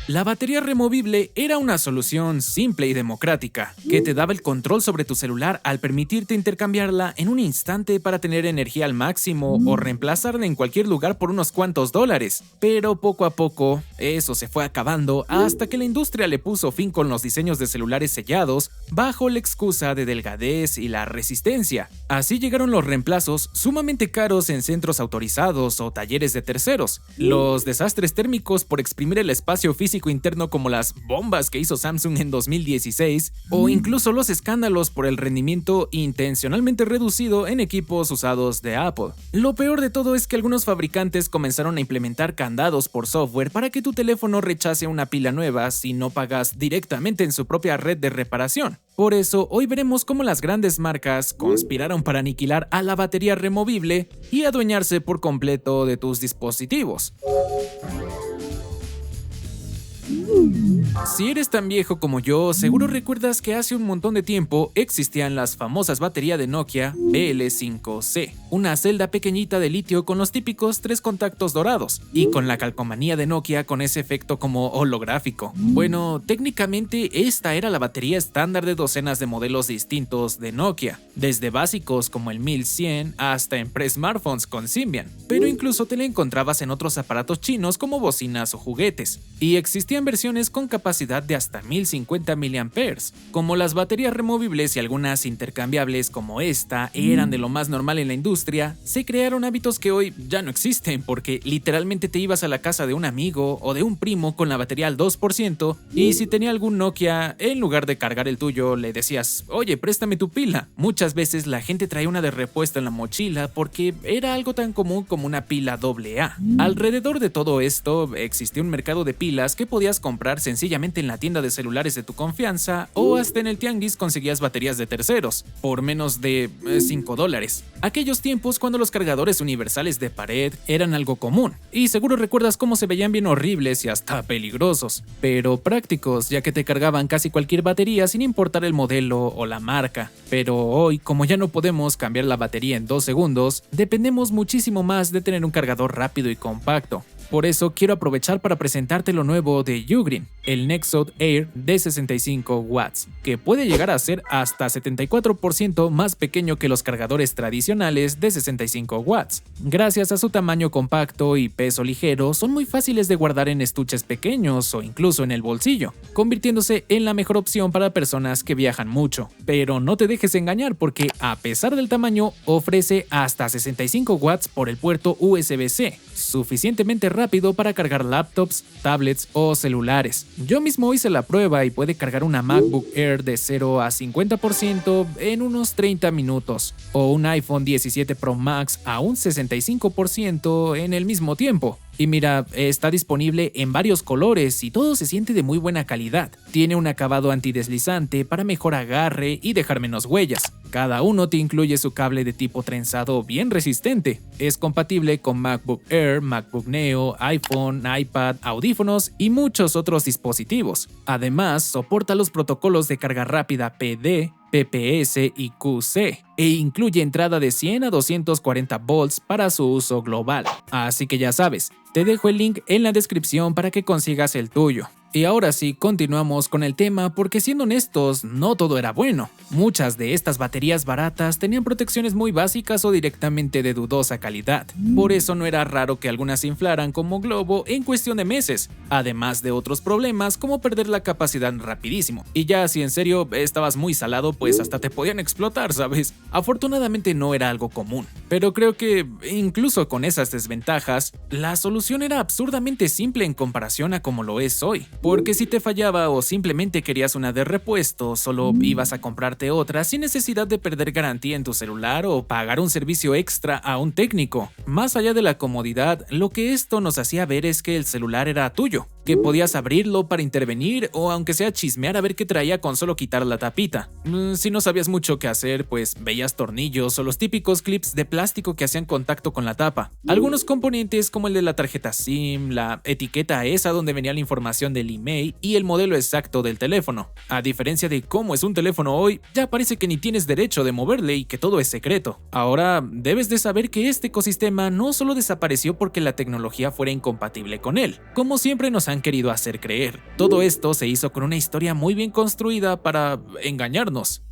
La batería removible era una solución simple y democrática, que te daba el control sobre tu celular al permitirte intercambiarla en un instante para tener energía al máximo o reemplazarla en cualquier lugar por unos cuantos dólares. Pero poco a poco, eso se fue acabando hasta que la industria le puso fin con los diseños de celulares sellados bajo la excusa de delgadez y la resistencia. Así llegaron los reemplazos sumamente caros en centros autorizados o talleres de terceros, los desastres térmicos por exprimir el espacio físico interno como las bombas que hizo Samsung en 2016, o incluso los escándalos por el rendimiento intencionalmente reducido en equipos usados de Apple. Lo peor de todo es que algunos fabricantes comenzaron a implementar candados por software para que tu teléfono rechace una pila nueva si no pagas directamente en su propia red de reparación. Por eso, hoy veremos cómo las grandes marcas conspiraron para aniquilar a la batería removible y adueñarse por completo de tus dispositivos. Si eres tan viejo como yo, seguro recuerdas que hace un montón de tiempo existían las famosas baterías de Nokia BL5C, una celda pequeñita de litio con los típicos 3 contactos dorados, y con la calcomanía de Nokia con ese efecto como holográfico. Bueno, técnicamente esta era la batería estándar de docenas de modelos distintos de Nokia, desde básicos como el 1100 hasta en pre-smartphones con Symbian, pero incluso te la encontrabas en otros aparatos chinos como bocinas o juguetes, y existían versiones con capacidad de hasta 1050 mAh. Como las baterías removibles y algunas intercambiables como esta eran de lo más normal en la industria, se crearon hábitos que hoy ya no existen, porque literalmente te ibas a la casa de un amigo o de un primo con la batería al 2% y si tenía algún Nokia, en lugar de cargar el tuyo le decías, oye, préstame tu pila. Muchas veces la gente traía una de repuesto en la mochila porque era algo tan común como una pila AA. Alrededor de todo esto existía un mercado de pilas que podías comprar sencillamente en la tienda de celulares de tu confianza o hasta en el tianguis conseguías baterías de terceros por menos de $5. Aquellos tiempos cuando los cargadores universales de pared eran algo común, y seguro recuerdas cómo se veían bien horribles y hasta peligrosos, pero prácticos ya que te cargaban casi cualquier batería sin importar el modelo o la marca. Pero hoy, como ya no podemos cambiar la batería en 2 segundos, dependemos muchísimo más de tener un cargador rápido y compacto. Por eso quiero aprovechar para presentarte lo nuevo de Ugreen, el Nexode Air de 65 watts, que puede llegar a ser hasta 74% más pequeño que los cargadores tradicionales de 65 watts. Gracias a su tamaño compacto y peso ligero, son muy fáciles de guardar en estuches pequeños o incluso en el bolsillo, convirtiéndose en la mejor opción para personas que viajan mucho. Pero no te dejes engañar porque, a pesar del tamaño, ofrece hasta 65 watts por el puerto USB-C, suficientemente rápido para cargar laptops, tablets o celulares. Yo mismo hice la prueba y puede cargar una MacBook Air de 0 a 50% en unos 30 minutos, o un iPhone 17 Pro Max a un 65% en el mismo tiempo. Y mira, está disponible en varios colores y todo se siente de muy buena calidad. Tiene un acabado antideslizante para mejor agarre y dejar menos huellas. Cada uno te incluye su cable de tipo trenzado bien resistente. Es compatible con MacBook Air, MacBook Neo, iPhone, iPad, audífonos y muchos otros dispositivos. Además, soporta los protocolos de carga rápida PD, PPS y QC, e incluye entrada de 100 a 240 volts para su uso global. Así que ya sabes, te dejo el link en la descripción para que consigas el tuyo. Y ahora sí, continuamos con el tema porque siendo honestos, no todo era bueno. Muchas de estas baterías baratas tenían protecciones muy básicas o directamente de dudosa calidad. Por eso no era raro que algunas se inflaran como globo en cuestión de meses, además de otros problemas como perder la capacidad rapidísimo. Y ya si en serio estabas muy salado, pues hasta te podían explotar, ¿sabes? Afortunadamente no era algo común. Pero creo que incluso con esas desventajas, la solución era absurdamente simple en comparación a como lo es hoy. Porque si te fallaba o simplemente querías una de repuesto, solo ibas a comprarte otra sin necesidad de perder garantía en tu celular o pagar un servicio extra a un técnico. Más allá de la comodidad, lo que esto nos hacía ver es que el celular era tuyo, que podías abrirlo para intervenir o aunque sea chismear a ver qué traía con solo quitar la tapita. Si no sabías mucho qué hacer, pues veías tornillos o los típicos clips de plástico que hacían contacto con la tapa. Algunos componentes como el de la tarjeta SIM, la etiqueta esa donde venía la información del email y el modelo exacto del teléfono. A diferencia de cómo es un teléfono hoy, ya parece que ni tienes derecho de moverle y que todo es secreto. Ahora, debes de saber que este ecosistema no solo desapareció porque la tecnología fuera incompatible con él. Como siempre nos han han querido hacer creer. Todo esto se hizo con una historia muy bien construida para engañarnos.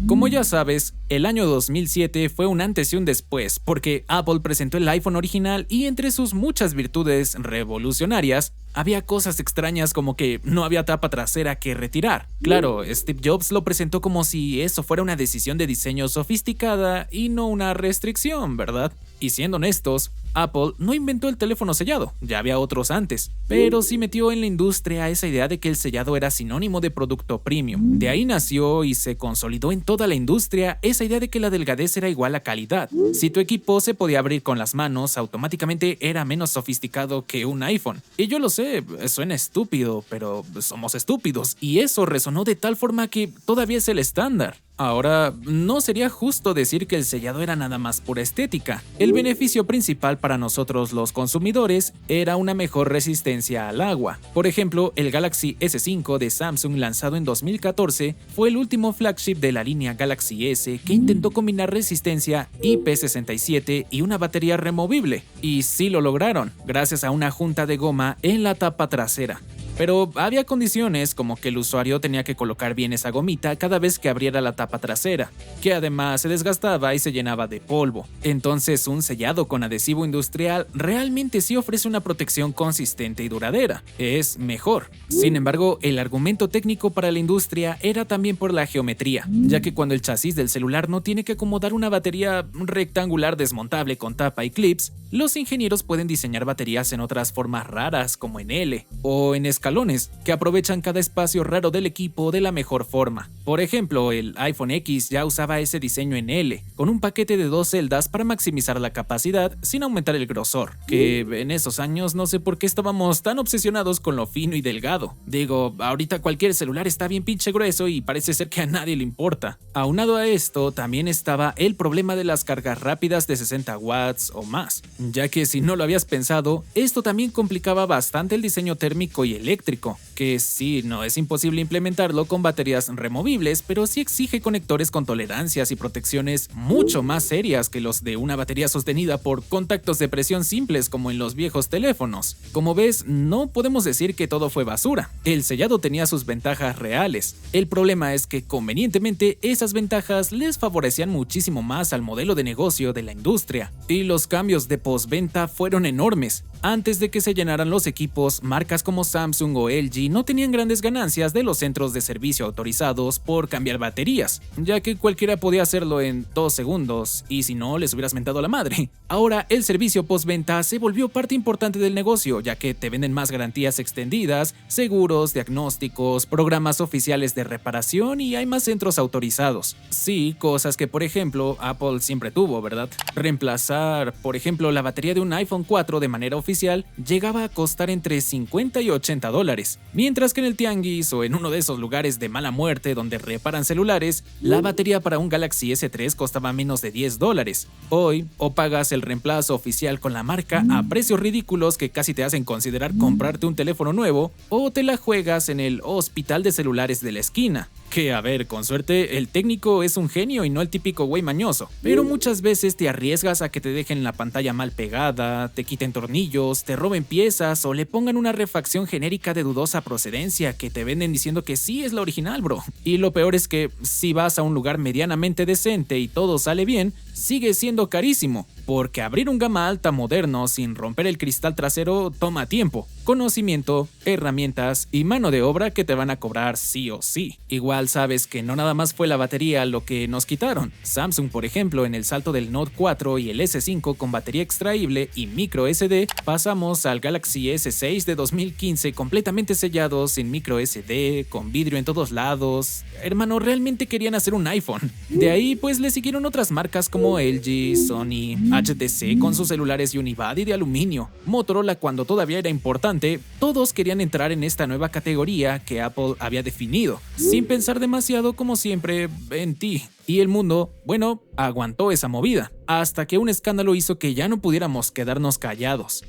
Como ya sabes, el año 2007 fue un antes y un después, porque Apple presentó el iPhone original y entre sus muchas virtudes revolucionarias, había cosas extrañas como que no había tapa trasera que retirar. Claro, Steve Jobs lo presentó como si eso fuera una decisión de diseño sofisticada y no una restricción, ¿verdad? Y siendo honestos, Apple no inventó el teléfono sellado, ya había otros antes, pero sí metió en la industria esa idea de que el sellado era sinónimo de producto premium. De ahí nació y se consolidó en toda la industria esa idea de que la delgadez era igual a calidad. Si tu equipo se podía abrir con las manos, automáticamente era menos sofisticado que un iPhone. Y yo lo sé, suena estúpido, pero somos estúpidos, y eso resonó de tal forma que todavía es el estándar. Ahora, no sería justo decir que el sellado era nada más pura estética. El beneficio principal para nosotros los consumidores era una mejor resistencia al agua. Por ejemplo, el Galaxy S5 de Samsung lanzado en 2014 fue el último flagship de la línea Galaxy S que intentó combinar resistencia IP67 y una batería removible. Y sí lo lograron, gracias a una junta de goma en la tapa trasera. Pero había condiciones como que el usuario tenía que colocar bien esa gomita cada vez que abriera la tapa trasera, que además se desgastaba y se llenaba de polvo. Entonces un sellado con adhesivo industrial realmente sí ofrece una protección consistente y duradera. Es mejor. Sin embargo, el argumento técnico para la industria era también por la geometría, ya que cuando el chasis del celular no tiene que acomodar una batería rectangular desmontable con tapa y clips, los ingenieros pueden diseñar baterías en otras formas raras como en L o en escalones que aprovechan cada espacio raro del equipo de la mejor forma. Por ejemplo, el iPhone X ya usaba ese diseño en L, con un paquete de 2 celdas para maximizar la capacidad sin aumentar el grosor, que en esos años no sé por qué estábamos tan obsesionados con lo fino y delgado. Digo, ahorita cualquier celular está bien pinche grueso y parece ser que a nadie le importa. Aunado a esto, también estaba el problema de las cargas rápidas de 60 watts o más, ya que si no lo habías pensado, esto también complicaba bastante el diseño térmico y eléctrico, que sí, no es imposible implementarlo con baterías removibles, pero sí exige conectores con tolerancias y protecciones mucho más serias que los de una batería sostenida por contactos de presión simples como en los viejos teléfonos. Como ves, no podemos decir que todo fue basura. El sellado tenía sus ventajas reales. El problema es que convenientemente esas ventajas les favorecían muchísimo más al modelo de negocio de la industria, y los cambios de postventa fueron enormes. Antes de que se llenaran los equipos, marcas como Samsung o LG no tenían grandes ganancias de los centros de servicio autorizados por cambiar baterías, ya que cualquiera podía hacerlo en 2 segundos, y si no, les hubieras mentado la madre. Ahora, el servicio postventa se volvió parte importante del negocio, ya que te venden más garantías extendidas, seguros, diagnósticos, programas oficiales de reparación y hay más centros autorizados. Sí, cosas que por ejemplo Apple siempre tuvo, ¿verdad? Reemplazar, por ejemplo, la batería de un iPhone 4 de manera oficial llegaba a costar entre $50 y $80, mientras que en el tianguis o en uno de esos lugares de mala muerte donde reparan celulares, la batería para un Galaxy S3 costaba menos de $10. Hoy, o pagas el reemplazo oficial con la marca a precios ridículos que casi te hacen considerar comprarte un teléfono nuevo, o te la juegas en el hospital de celulares de la esquina. Que a ver, con suerte, el técnico es un genio y no el típico güey mañoso, pero muchas veces te arriesgas a que te dejen la pantalla mal pegada, te quiten tornillos, te roben piezas o le pongan una refacción genérica de dudosa procedencia que te venden diciendo que sí es la original, bro. Y lo peor es que si vas a un lugar medianamente decente y todo sale bien, sigue siendo carísimo, porque abrir un gama alta moderno sin romper el cristal trasero toma tiempo, conocimiento, herramientas y mano de obra que te van a cobrar sí o sí. Igual sabes que no nada más fue la batería lo que nos quitaron. Samsung, por ejemplo, en el salto del Note 4 y el S5 con batería extraíble y micro SD, pasamos al Galaxy S6 de 2015 completamente sellado, sin micro SD, con vidrio en todos lados. Hermano, realmente querían hacer un iPhone. De ahí pues le siguieron otras marcas como LG, Sony, HTC con sus celulares Unibody de aluminio, Motorola cuando todavía era importante. Todos querían entrar en esta nueva categoría que Apple había definido, sin pensar demasiado como siempre en ti. Y el mundo, bueno, aguantó esa movida, hasta que un escándalo hizo que ya no pudiéramos quedarnos callados.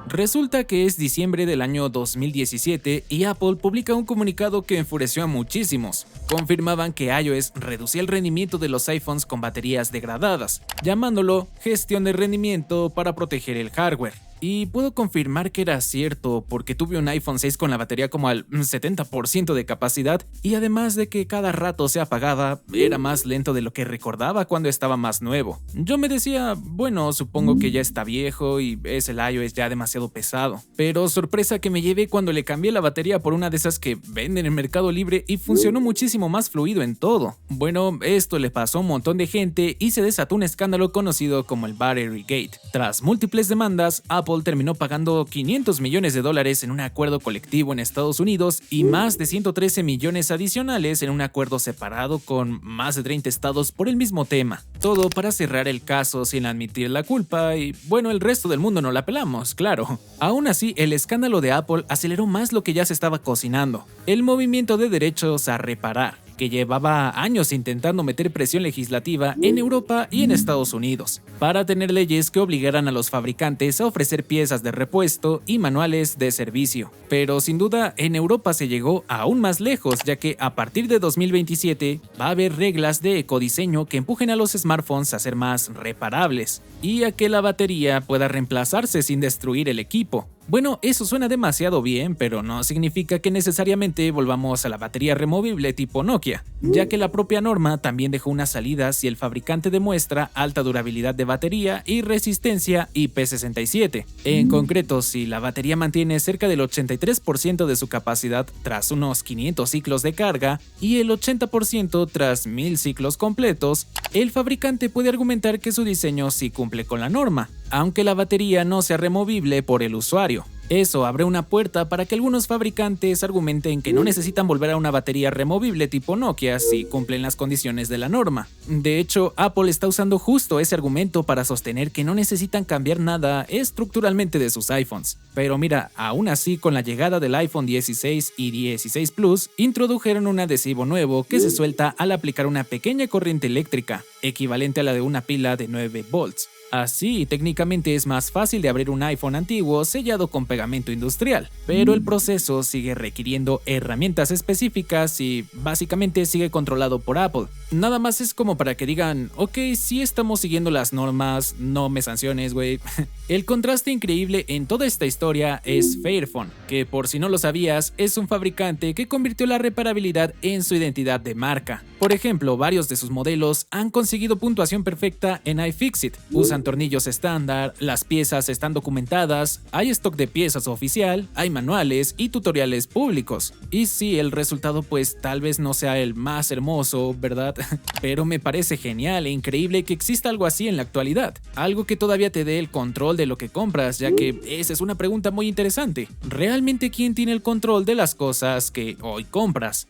Resulta que es diciembre del año 2017 y Apple publica un comunicado que enfureció a muchísimos. Confirmaban que iOS reducía el rendimiento de los iPhones con baterías degradadas, llamándolo gestión de rendimiento para proteger el hardware. Y puedo confirmar que era cierto porque tuve un iPhone 6 con la batería como al 70% de capacidad y además de que cada rato se apagaba, era más lento de lo que recordaba cuando estaba más nuevo. Yo me decía, bueno, supongo que ya está viejo y es el iOS ya demasiado pesado. Pero sorpresa que me llevé cuando le cambié la batería por una de esas que venden en Mercado Libre y funcionó muchísimo más fluido en todo. Bueno, esto le pasó a un montón de gente y se desató un escándalo conocido como el Battery Gate. Tras múltiples demandas, Apple terminó pagando $500 millones en un acuerdo colectivo en Estados Unidos y más de 113 millones adicionales en un acuerdo separado con más de 30 estados por el mismo tema. Todo para cerrar el caso sin admitir la culpa y, bueno, el resto del mundo no la pelamos, claro. Aún así, el escándalo de Apple aceleró más lo que ya se estaba cocinando: el movimiento de derechos a reparar, que llevaba años intentando meter presión legislativa en Europa y en Estados Unidos, para tener leyes que obligaran a los fabricantes a ofrecer piezas de repuesto y manuales de servicio. Pero sin duda, en Europa se llegó aún más lejos, ya que a partir de 2027 va a haber reglas de ecodiseño que empujen a los smartphones a ser más reparables y a que la batería pueda reemplazarse sin destruir el equipo. Bueno, eso suena demasiado bien, pero no significa que necesariamente volvamos a la batería removible tipo Nokia, ya que la propia norma también dejó una salida si el fabricante demuestra alta durabilidad de batería y resistencia IP67. En concreto, si la batería mantiene cerca del 83% de su capacidad tras unos 500 ciclos de carga y el 80% tras 1000 ciclos completos, el fabricante puede argumentar que su diseño sí cumple con la norma, aunque la batería no sea removible por el usuario. Eso abre una puerta para que algunos fabricantes argumenten que no necesitan volver a una batería removible tipo Nokia si cumplen las condiciones de la norma. De hecho, Apple está usando justo ese argumento para sostener que no necesitan cambiar nada estructuralmente de sus iPhones. Pero mira, aún así, con la llegada del iPhone 16 y 16 Plus, introdujeron un adhesivo nuevo que se suelta al aplicar una pequeña corriente eléctrica, equivalente a la de una pila de 9 volts. Así, técnicamente es más fácil de abrir un iPhone antiguo sellado con pegamento industrial, pero el proceso sigue requiriendo herramientas específicas y básicamente sigue controlado por Apple. Nada más es como para que digan, ok, sí estamos siguiendo las normas, no me sanciones, güey. El contraste increíble en toda esta historia es Fairphone, que por si no lo sabías, es un fabricante que convirtió la reparabilidad en su identidad de marca. Por ejemplo, varios de sus modelos han conseguido puntuación perfecta en iFixit, usan tornillos estándar, las piezas están documentadas, hay stock de piezas oficial, hay manuales y tutoriales públicos. Y sí, el resultado pues tal vez no sea el más hermoso, ¿verdad? Pero me parece genial e increíble que exista algo así en la actualidad, algo que todavía te dé el control de lo que compras, ya que esa es una pregunta muy interesante. ¿Realmente quién tiene el control de las cosas que hoy compras?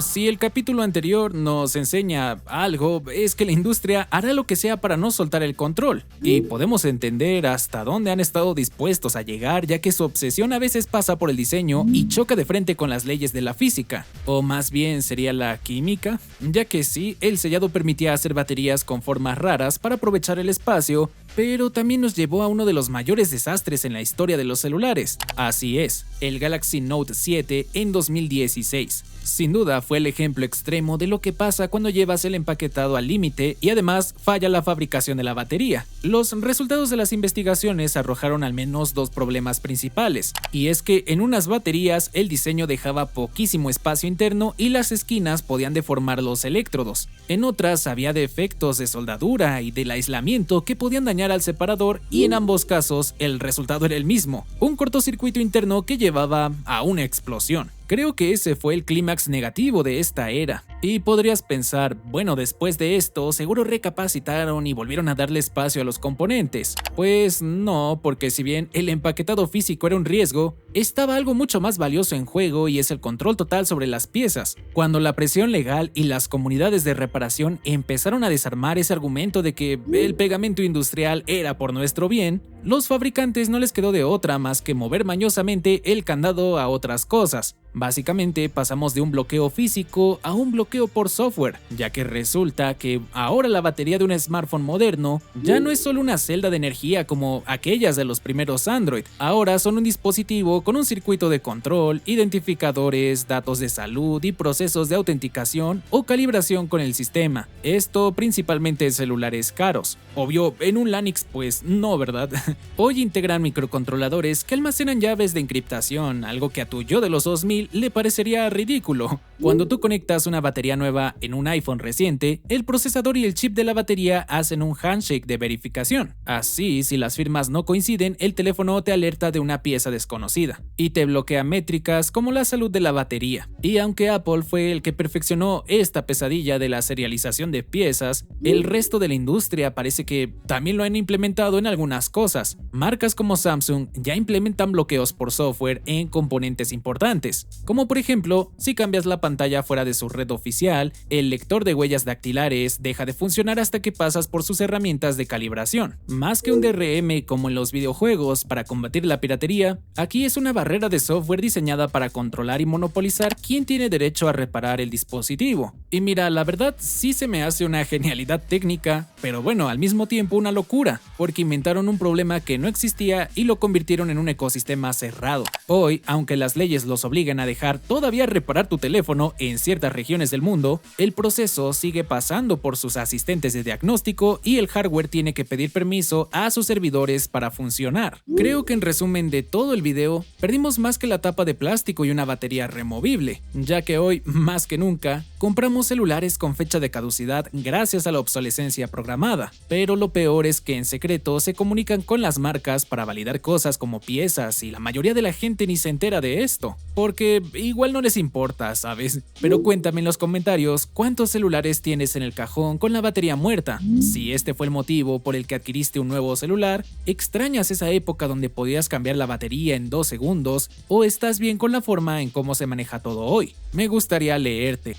Si el capítulo anterior nos enseña algo, es que la industria hará lo que sea para no soltar el control, y podemos entender hasta dónde han estado dispuestos a llegar, ya que su obsesión a veces pasa por el diseño y choca de frente con las leyes de la física, o más bien sería la química, ya que sí, el sellado permitía hacer baterías con formas raras para aprovechar el espacio, pero también nos llevó a uno de los mayores desastres en la historia de los celulares. Así es, el Galaxy Note 7 en 2016. Sin duda fue el ejemplo extremo de lo que pasa cuando llevas el empaquetado al límite y además falla la fabricación de la batería. Los resultados de las investigaciones arrojaron al menos dos problemas principales, y es que en unas baterías el diseño dejaba poquísimo espacio interno y las esquinas podían deformar los electrodos. En otras había defectos de soldadura y del aislamiento que podían dañar al separador, y en ambos casos el resultado era el mismo: un cortocircuito interno que llevaba a una explosión. Creo que ese fue el clímax negativo de esta era. Y podrías pensar, bueno, después de esto, seguro recapacitaron y volvieron a darle espacio a los componentes. Pues no, porque si bien el empaquetado físico era un riesgo, estaba algo mucho más valioso en juego, y es el control total sobre las piezas. Cuando la presión legal y las comunidades de reparación empezaron a desarmar ese argumento de que el pegamento industrial era por nuestro bien, los fabricantes no les quedó de otra más que mover mañosamente el candado a otras cosas. Básicamente pasamos de un bloqueo físico a un bloqueo bloqueo por software, ya que resulta que ahora la batería de un smartphone moderno ya no es solo una celda de energía como aquellas de los primeros Android, ahora son un dispositivo con un circuito de control, identificadores, datos de salud y procesos de autenticación o calibración con el sistema. Esto principalmente en celulares caros. Obvio, en un Lanix pues no, ¿verdad? Hoy integran microcontroladores que almacenan llaves de encriptación, algo que a tu yo de los 2000 le parecería ridículo. Cuando tú conectas una batería nueva en un iPhone reciente, el procesador y el chip de la batería hacen un handshake de verificación. Así, si las firmas no coinciden, el teléfono te alerta de una pieza desconocida y te bloquea métricas como la salud de la batería. Y aunque Apple fue el que perfeccionó esta pesadilla de la serialización de piezas, el resto de la industria parece que también lo han implementado en algunas cosas. Marcas como Samsung ya implementan bloqueos por software en componentes importantes, como por ejemplo, si cambias la pantalla fuera de su red oficial, el lector de huellas dactilares deja de funcionar hasta que pasas por sus herramientas de calibración. Más que un DRM como en los videojuegos para combatir la piratería, aquí es una barrera de software diseñada para controlar y monopolizar quién tiene derecho a reparar el dispositivo. Y mira, la verdad sí se me hace una genialidad técnica, pero bueno, al mismo tiempo una locura, porque inventaron un problema que no existía y lo convirtieron en un ecosistema cerrado. Hoy, aunque las leyes los obligan a dejar todavía reparar tu teléfono en ciertas regiones del mundo, el proceso sigue pasando por sus asistentes de diagnóstico y el hardware tiene que pedir permiso a sus servidores para funcionar. Creo que en resumen de todo el video, perdimos más que la tapa de plástico y una batería removible, ya que hoy, más que nunca, compramos celulares con fecha de caducidad gracias a la obsolescencia programada, pero lo peor es que en secreto se comunican con las marcas para validar cosas como piezas y la mayoría de la gente ni se entera de esto, porque igual no les importa, ¿sabes? Pero cuéntame en los comentarios cuántos celulares tienes en el cajón con la batería muerta. Si este fue el motivo por el que adquiriste un nuevo celular, ¿extrañas esa época donde podías cambiar la batería en 2 segundos o estás bien con la forma en cómo se maneja todo hoy? Me gustaría leerte.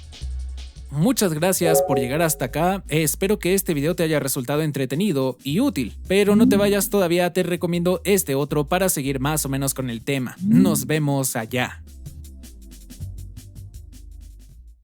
Muchas gracias por llegar hasta acá, espero que este video te haya resultado entretenido y útil, pero no te vayas todavía, te recomiendo este otro para seguir más o menos con el tema. Nos vemos allá.